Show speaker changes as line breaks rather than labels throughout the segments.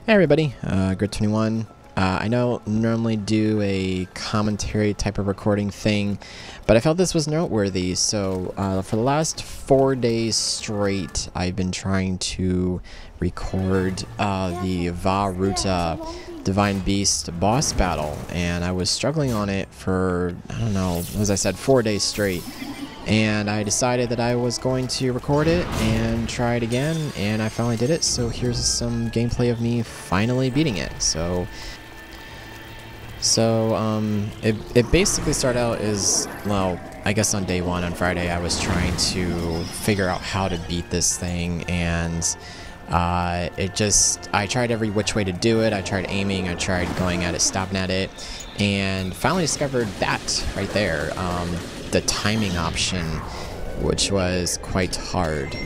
Hey everybody, Grit21. I don't normally do a commentary type of recording thing, but I felt this was noteworthy. So for the last 4 days straight, I've been trying to record the Vah Ruta Divine Beast boss battle, and I was struggling on it for, I don't know, as I said, 4 days straight. And I decided that I was going to record it and try it again, and I finally did it. So here's some gameplay of me finally beating it. So it basically started out as, well, I guess on day one, on Friday, I was trying to figure out how to beat this thing, and I tried every which way to do it. I tried aiming, I tried going at it, stopping at it, and finally discovered that right there. The timing option, which was quite hard.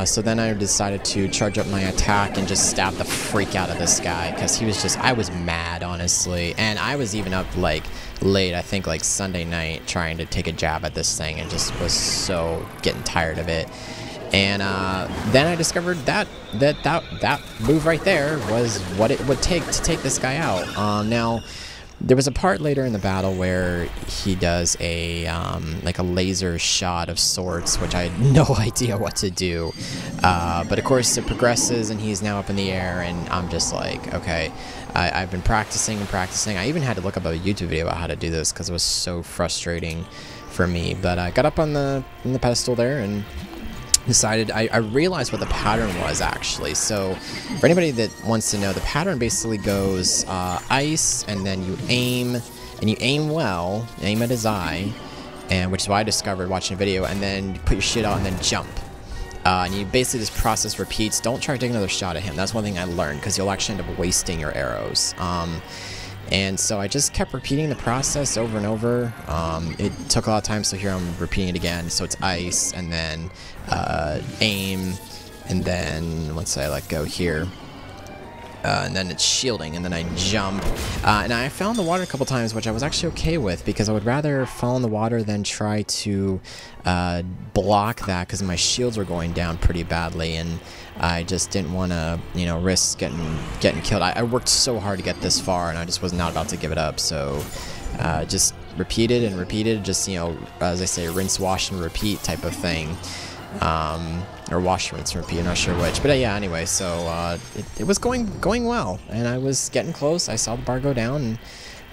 So then I decided to charge up my attack and just stab the freak out of this guy, because he was just, I was mad, honestly. And I was even up like late, I think like Sunday night, trying to take a jab at this thing, and just was so getting tired of it. And then I discovered that move right there was what it would take to take this guy out. Now, there was a part later in the battle where he does a like a laser shot of sorts, which I had no idea what to do. But of course it progresses, and he's now up in the air, and I'm just like, okay, I've been practicing and practicing. I even had to look up a YouTube video about how to do this because it was so frustrating for me. But I got up on the pedestal there and decided, I realized what the pattern was actually. So for anybody that wants to know, the pattern basically goes ice, and then you aim, and you aim well, aim at his eye, and which is what I discovered watching a video, and then you put your shit out and then jump. And you basically, this process repeats. Don't try to take another shot at him. That's one thing I learned, because you'll actually end up wasting your arrows. And so I just kept repeating the process over and over. It took a lot of time, so here I'm repeating it again. So it's ice, and then aim, and then once I let go here, and then it's shielding, and then I jump. And I fell in the water a couple times, which I was actually okay with, because I would rather fall in the water than try to block that, because my shields were going down pretty badly, and I just didn't want to, you know, risk getting killed. I worked so hard to get this far, and I just was not about to give it up. So just repeated and repeated, just, you know, as I say, rinse, wash, and repeat type of thing. Or wash, rinse, repeat, I'm not sure which. But yeah, anyway, so it was going well, and I was getting close. I saw the bar go down, and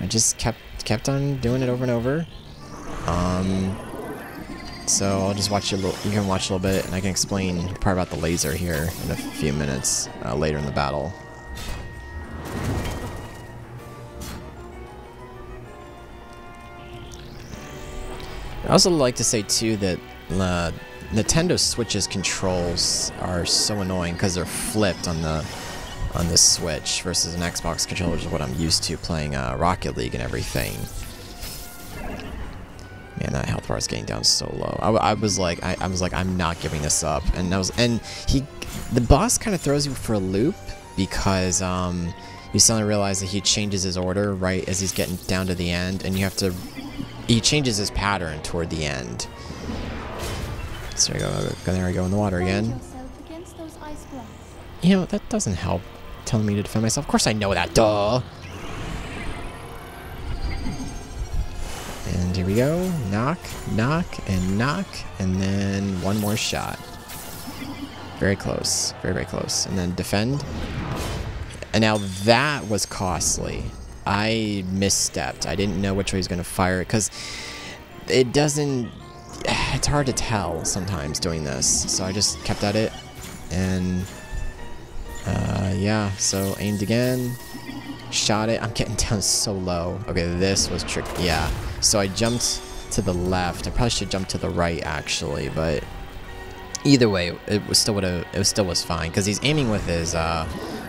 I just kept on doing it over and over. So I'll just watch you can watch a little bit, and I can explain the part about the laser here in a few minutes later in the battle. I also like to say too that Nintendo Switch's controls are so annoying because they're flipped on the Switch versus an Xbox controller, which is what I'm used to playing Rocket League and everything. Man, that health bar is getting down so low. I was like, I'm not giving this up. And the boss kind of throws you for a loop, because you suddenly realize that he changes his order right as he's getting down to the end, and he changes his pattern toward the end. So there I go in the water again. You know, that doesn't help telling me to defend myself. Of course I know that, duh! And here we go. Knock, knock, and knock, and then one more shot. Very close. Very, very close. And then defend. And now that was costly. I misstepped. I didn't know which way he was going to fire it, because it doesn't... It's hard to tell sometimes doing this. So I just kept at it, and yeah, so aimed again, shot it. I'm getting down so low. Okay, this was tricky. Yeah, so I jumped to the left. I probably should jump to the right actually, but either way, it still was fine, because he's aiming with his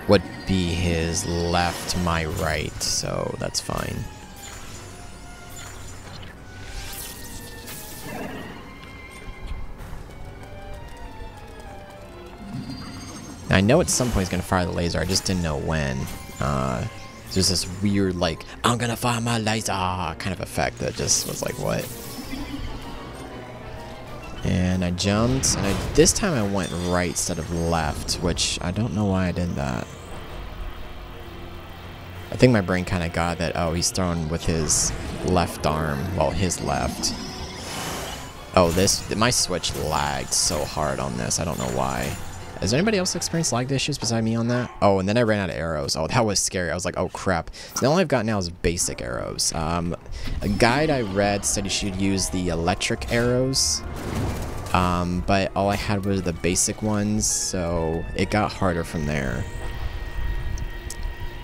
would be his left, my right, so that's fine. I know at some point he's going to fire the laser, I just didn't know when. There's this weird, like, I'm going to fire my laser kind of effect that just was like, what? And I jumped, and this time I went right instead of left, which I don't know why I did that. I think my brain kind of got that, oh, he's throwing with his left arm. Well, his left. Oh, my Switch lagged so hard on this. I don't know why. Has anybody else experienced lag issues beside me on that? Oh, and then I ran out of arrows. Oh, that was scary. I was like, oh, crap. So the only I've got now is basic arrows. A guide I read said you should use the electric arrows. But all I had was the basic ones, so it got harder from there.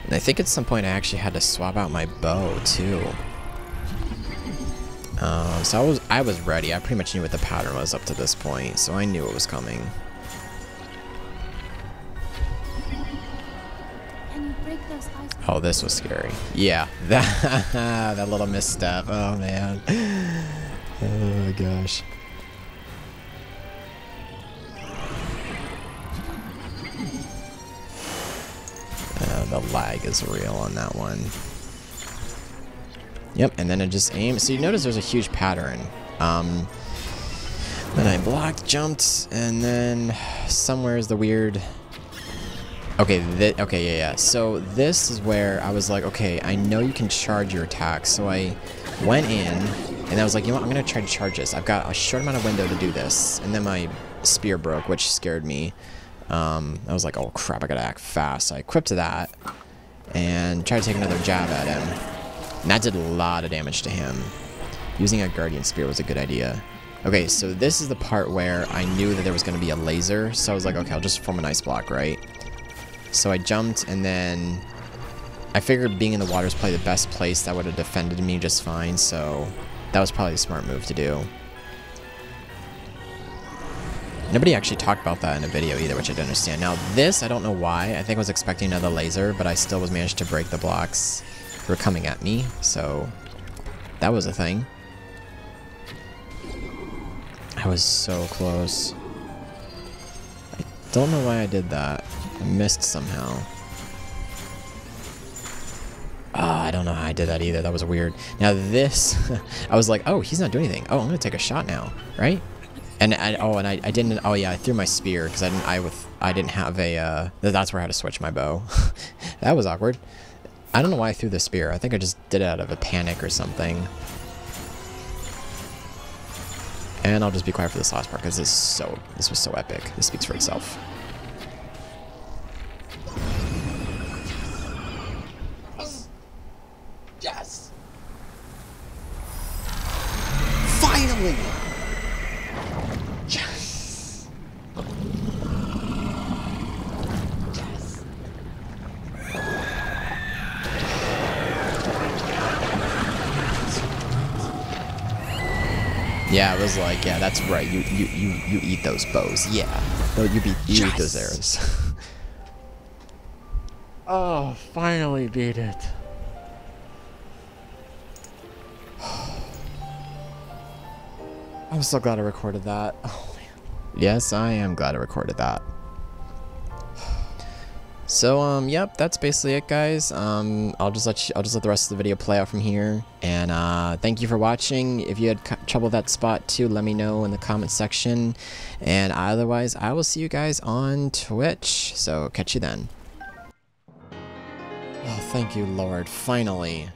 And I think at some point I actually had to swap out my bow, too. So I was ready. I pretty much knew what the pattern was up to this point, so I knew it was coming.
Can you break those ice?
Oh, this was scary. Yeah, that little misstep. Oh man. Oh gosh. The lag is real on that one. Yep, and then it just aims. So you notice there's a huge pattern. Then I blocked, jumped, and then somewhere is the weird... Okay, yeah. So this is where I was like, okay, I know you can charge your attacks. So I went in, and I was like, you know what, I'm going to try to charge this. I've got a short amount of window to do this. And then my spear broke, which scared me. I was like, oh crap, I got to act fast. So I equipped that, and tried to take another jab at him. And that did a lot of damage to him. Using a Guardian Spear was a good idea. Okay, so this is the part where I knew that there was going to be a laser. So I was like, okay, I'll just form an ice block, right? So I jumped, and then I figured being in the water is probably the best place that would have defended me just fine. So that was probably a smart move to do. Nobody actually talked about that in a video either, which I didn't understand. Now this, I don't know why. I think I was expecting another laser, but I still was managed to break the blocks were coming at me, so that was a thing. I was so close. I don't know why I did that. I missed somehow. Oh, I don't know how I did that either. That was weird. Now this, I was like, oh, he's not doing anything. Oh, I'm gonna take a shot now, right? And I didn't. Oh yeah, I threw my spear because I didn't have a. That's where I had to switch my bow. That was awkward. I don't know why I threw the spear. I think I just did it out of a panic or something. And I'll just be quiet for this last part because this was so epic. This speaks for itself. Yes! Finally! Yes! Yes! Yeah, it was like, yeah, that's right. You eat those bows. Yeah, you eat those arrows. Oh, finally beat it. I'm so glad I recorded that. Oh, man. Yes, I am glad I recorded that. So, yep, that's basically it, guys. I'll just let the rest of the video play out from here. And, thank you for watching. If you had trouble with that spot, too, let me know in the comment section. And otherwise, I will see you guys on Twitch. So, catch you then. Oh, thank you, Lord. Finally.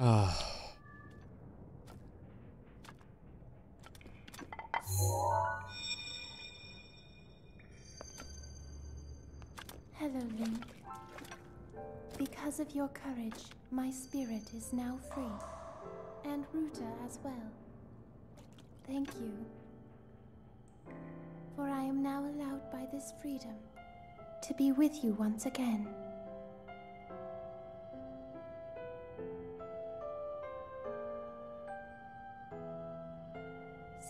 Oh.
Hello, Link. Because of your courage, my spirit is now free. And Ruta as well. Thank you. For I am now allowed by this freedom to be with you once again.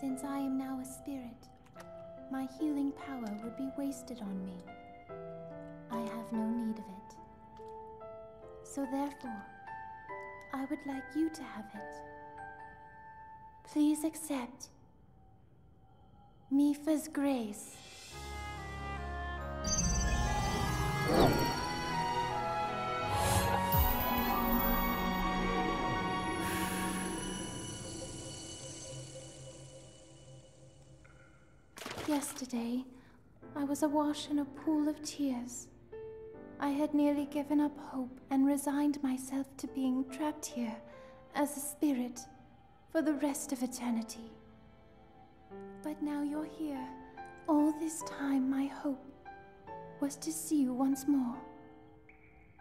Since I am now a spirit, my healing power would be wasted on me. I have no need of it. So therefore, I would like you to have it. Please accept Mifa's grace. Yesterday, I was awash in a pool of tears. I had nearly given up hope and resigned myself to being trapped here as a spirit for the rest of eternity. But now you're here. All this time, my hope was to see you once more.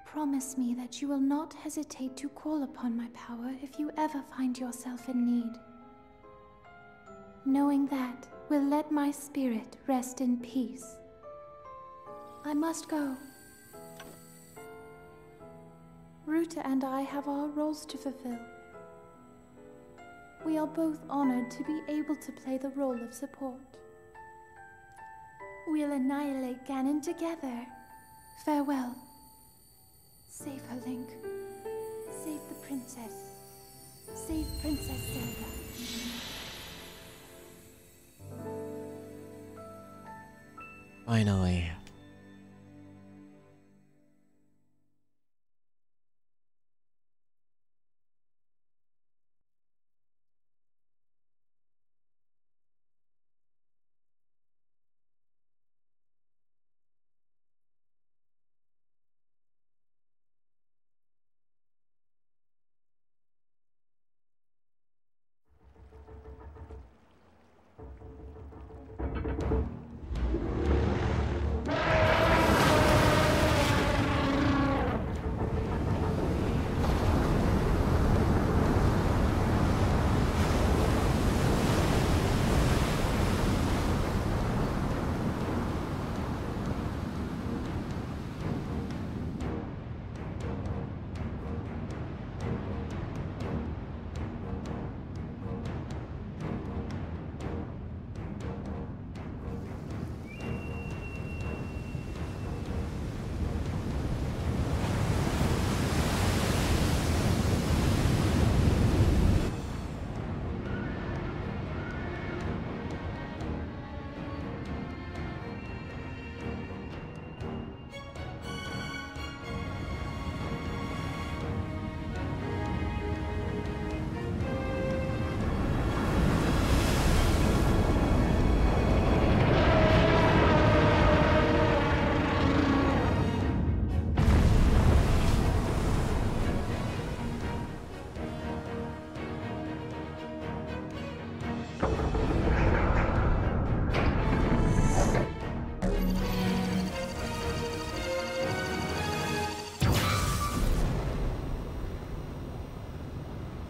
Promise me that you will not hesitate to call upon my power if you ever find yourself in need. Knowing that will let my spirit rest in peace. I must go. Ruta and I have our roles to fulfill. We are both honored to be able to play the role of support. We'll annihilate Ganon together. Farewell. Save her, Link. Save the princess. Save Princess Zelda.
Finally.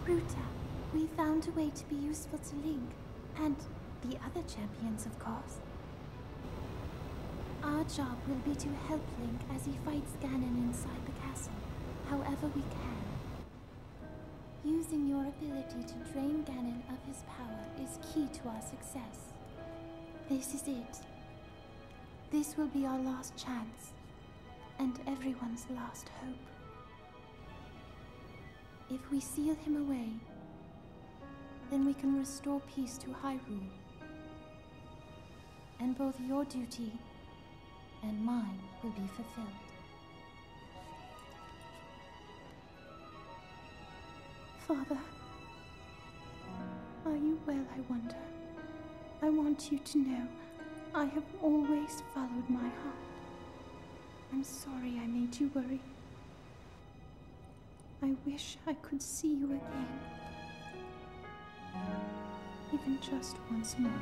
Ruta, we found a way to be useful to Link, and the other champions, of course. Our job will be to help Link as he fights Ganon inside the castle, however we can. Using your ability to drain Ganon of his power is key to our success. This is it. This will be our last chance, and everyone's last hope. If we seal him away, then we can restore peace to Hyrule. And both your duty and mine will be fulfilled. Father, are you well, I wonder? I want you to know I have always followed my heart. I'm sorry I made you worry. I wish I could see you again. Even just once more.